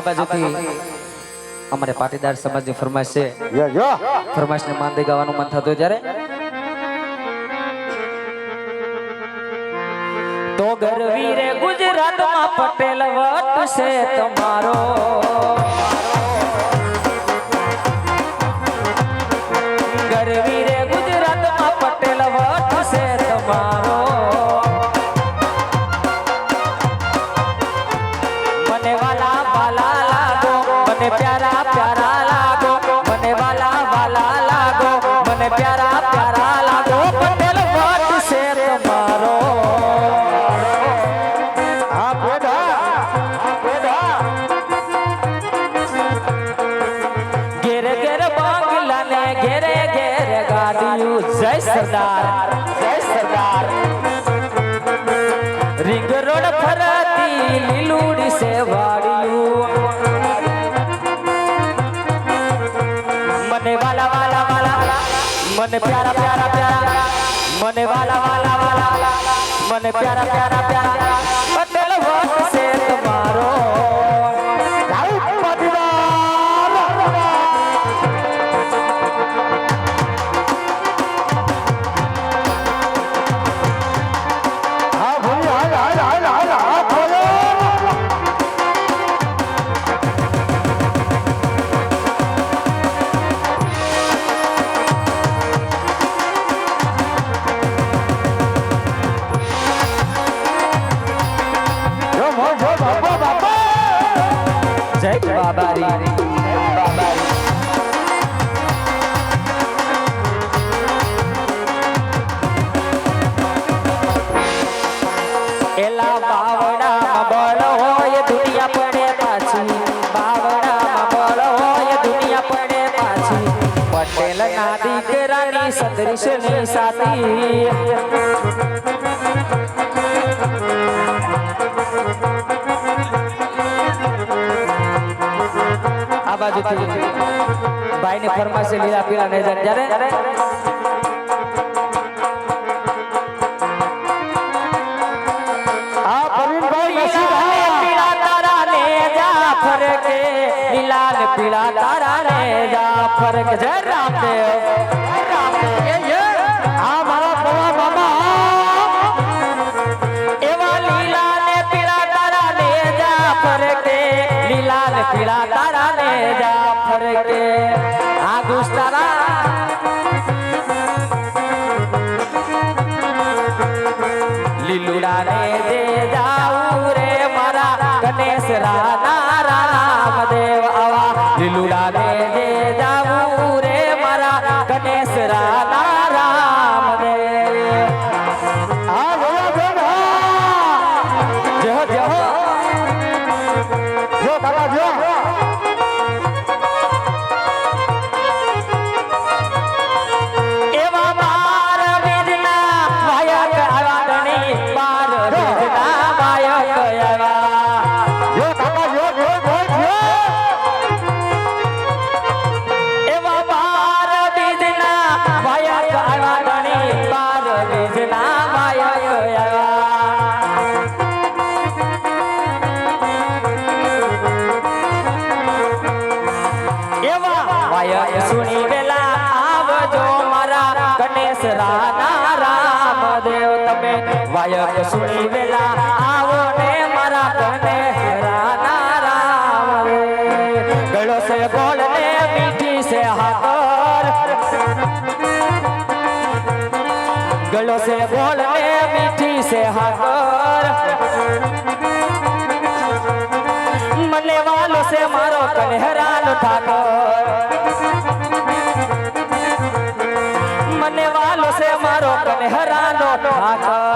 બાજુથી અમારે પાટીદાર સમાજની ફરમાઈશ છે. ફરમાઈશને માંદે ગાવાનું મન થતું જ્યારે તો ગરવી રે ગુજરાતમાં પટેલ વટ છે તમારો. ગરવી રે ગુજરાતમાં પટેલ વટ છે તમારો. મને વાલા વાલા લાગો, મને પ્યારા પ્યારા લાગો, મને વાલા વાલા લાગો, મને પ્યારા પ્યારા લાગો. પટેલ વટ છે તમારો. ઘેરે ઘેરે બાંગલા ને ઘેરે ઘેરે ગાડીયું. જય સરદાર, જય સરદાર. રીંગ રોડ ફરતી લીલુડી છે વાડિયું. મને વાલા વાલા વાલા, મને પ્યારા પ્યારા પ્યારા, મને વાલા વાલા વાલા, મને પ્યારા પ્યારા પ્યારા. પટેલ વટ છે તમારો. જય બાબારી, બાબારી. એલા બાવડામાં બળ હોય દુનિયા પડે પાછી. બાવડામાં બળ હોય દુનિયા પડે પાછી. પટેલ ના દીકરાની સદરીશ ની સાથી. આ બાજુથી ભાઈ ની ફરમાશે લીલા પીળા નજર જ્યારે પીળા તારા ને જાફર કે લીલા ને પીળા તારા ને જાફર કે. જય રામદેવ, આ મારા ભોળા બાબા. એવા લીલા ને પીળા તારા ને જાફર કે લીલા ને પીળા તારા ને જાફર કે. આ ગુસ્તારા લીલુડા ને દે જાઉં રે મારા ગણેશ રાના રામદેવ આવા. લીલુડા ને દે જાઉં રે મારા ગણેશ રાના રામદેવ. આ જો જો જો કાકા જો. એવા બાર બીજના વાયક આવાદણી, બાર બીજના વાયક આવા. જો કાકા જો જો જો. એવા બાર બીજના વાયક આવાદણી, બાર બીજના વાયક આવા. વાયક સુણી વેલા આવજો મારા ગણેશ રાના રામદેવ. તમે વાયક સુણી વેલા આવો ને મારા ગણેશ રાના રામદેવ. ગળો સે ગોળ ને મીઠી સે હાકર. ગળો સે ગોળ ને મીઠી સે હાકર. મને વાલો સે મારો કન્હરાનો ઠાકર. મને વાલો સે મારો કન્હરાનો ઠાકર.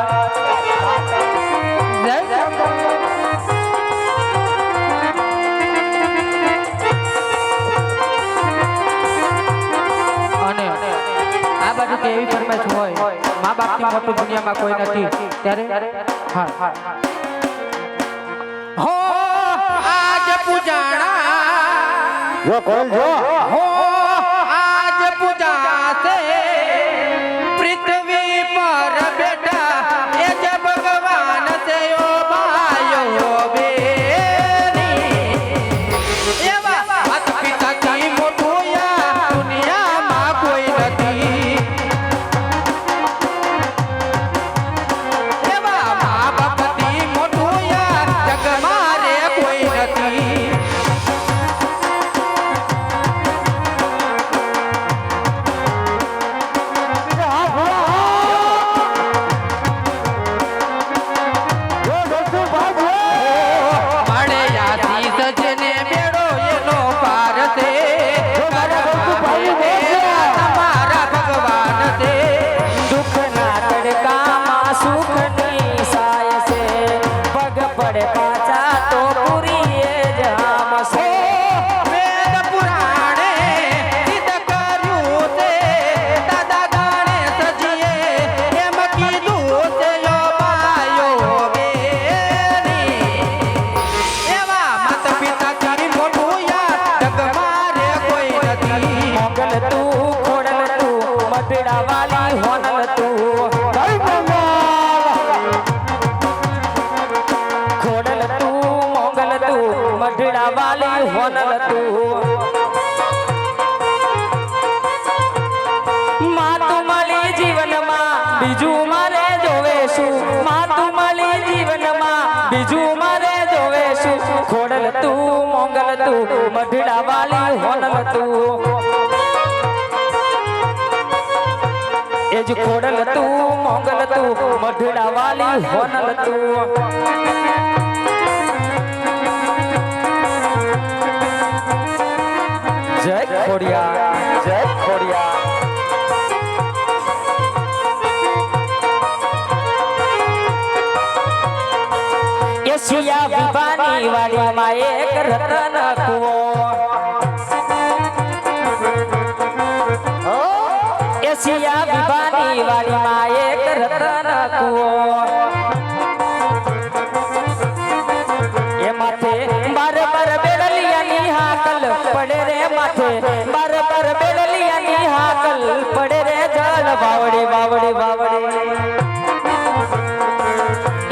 અને આ બાજુ કેવી ફરમાઈશ હોય, મા બાપની મોટું દુનિયામાં કોઈ નથી ત્યારે હા હો આજ પૂજાણા જો કોલ જો હો આજ પૂજા સે પૃથ્વી પર બેટા એ જ ભગવાન છે ઓ ભાઈઓ બેની. મઢડા વાલી હોનલ તું જય મંગલ ખોડલ તું મોગલ તું મઢડા વાલી હોનલ તું માતું મળી જીવનમાં બીજું મારે જોવે શું માતું મળી જીવનમાં બીજું મારે જોવે શું ખોડલ તું મોગલ તું મઢડા વાલી હોનલ તું એ જ ખોડલ તું મોગલ તું મઢડા વાલી હોનલ તું જય ખોડિયા જય ખોડિયા એશિયા વિભાની વાડીમાં એક રતન કુવો એશિયા વિભાની વાડીમાં એક રતન કુવો એ માથે બાર બાર બેડલિયાની હાકલ પડે રે માથે બાર બાર બેડલિયાની હાકલ પડે રે જળ વાવડી વાવડી વાવડી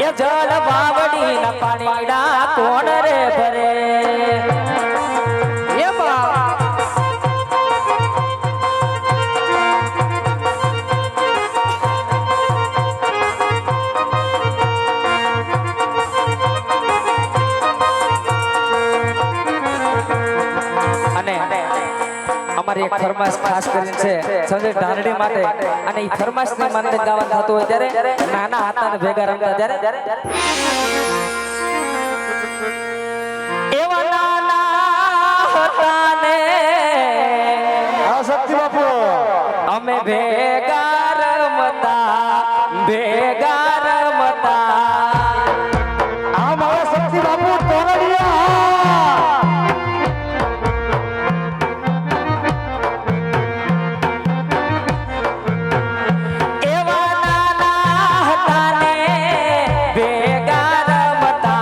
એ જળ વાવડી ના પાણીડા કોણ રે ભરે એ બા અને અમારી એક ફરમાશ ખાસ કરીને છે સંજય ધારડી માટે અને એ ફરમાશ ની માનતે ગાવા થતું હોય ત્યારે નાના હાથાને ભેગા રમતા ત્યારે એવા નાના હતા ને હા શક્તિ બાપુ અમે ભેગા રમતા આ મારા શક્તિ બાપુ તોરડિયા એવા નાના હતા ને ભેગા રમતા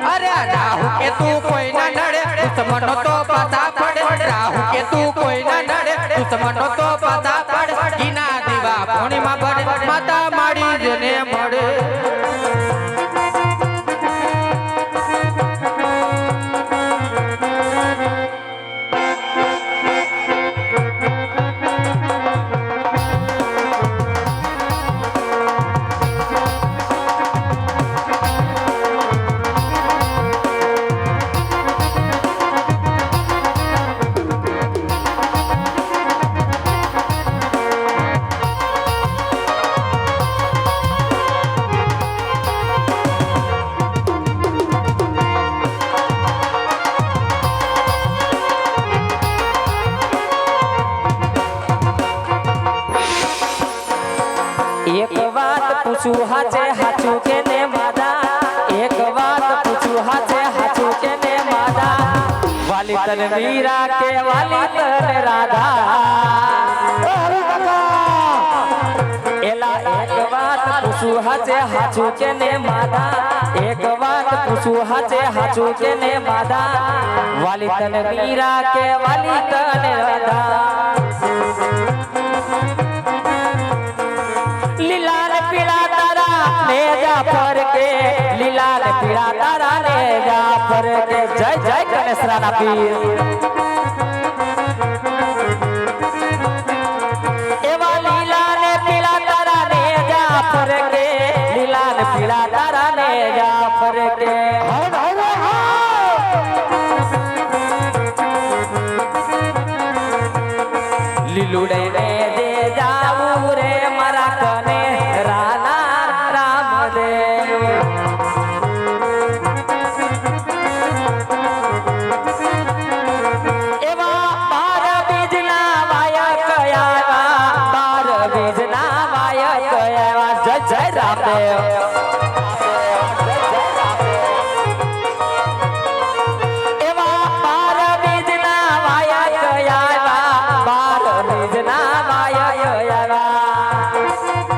અરે રાહુ કે તું કોઈ ના નડે દુશ્મનો તો પાછા પડે રાહુ કે તું કોઈ ના નડે દુશ્મનો તો પાછા પડે ઘીના દીવા પૂર્ણિમા પડે માતા માડી જેને મળે એક વાત પૂછું હાચે હાચું કે ને માદા એક વાત પૂછું હાચે હાચું કે ને માદા વાલી તન મીરા કે વાલી તન રાધા અરે કાકા એલા એક વાત પૂછું હાચે હાચું કે ને માદા એક વાત પૂછું હાચે હાચું કે ને માદા વાલી તન મીરા કે વાલી તન રાધા લીલા ને પીળા તારા ને જાફર કે લીલા ને પીળા તારા ને જાફર કે જય જય ગણેશ રાના પીર એવા લીલા ને પીળા તારા ને જાફર કે લીલા ને પીળા તારા ને જાફર કે લીલુડે ને દે જાવું રે મારા કને રાના રામદેવ એવા બાર બીજના વાયક આવ્યા બાર બીજના વાયક આવ્યા જય જય રામદેવ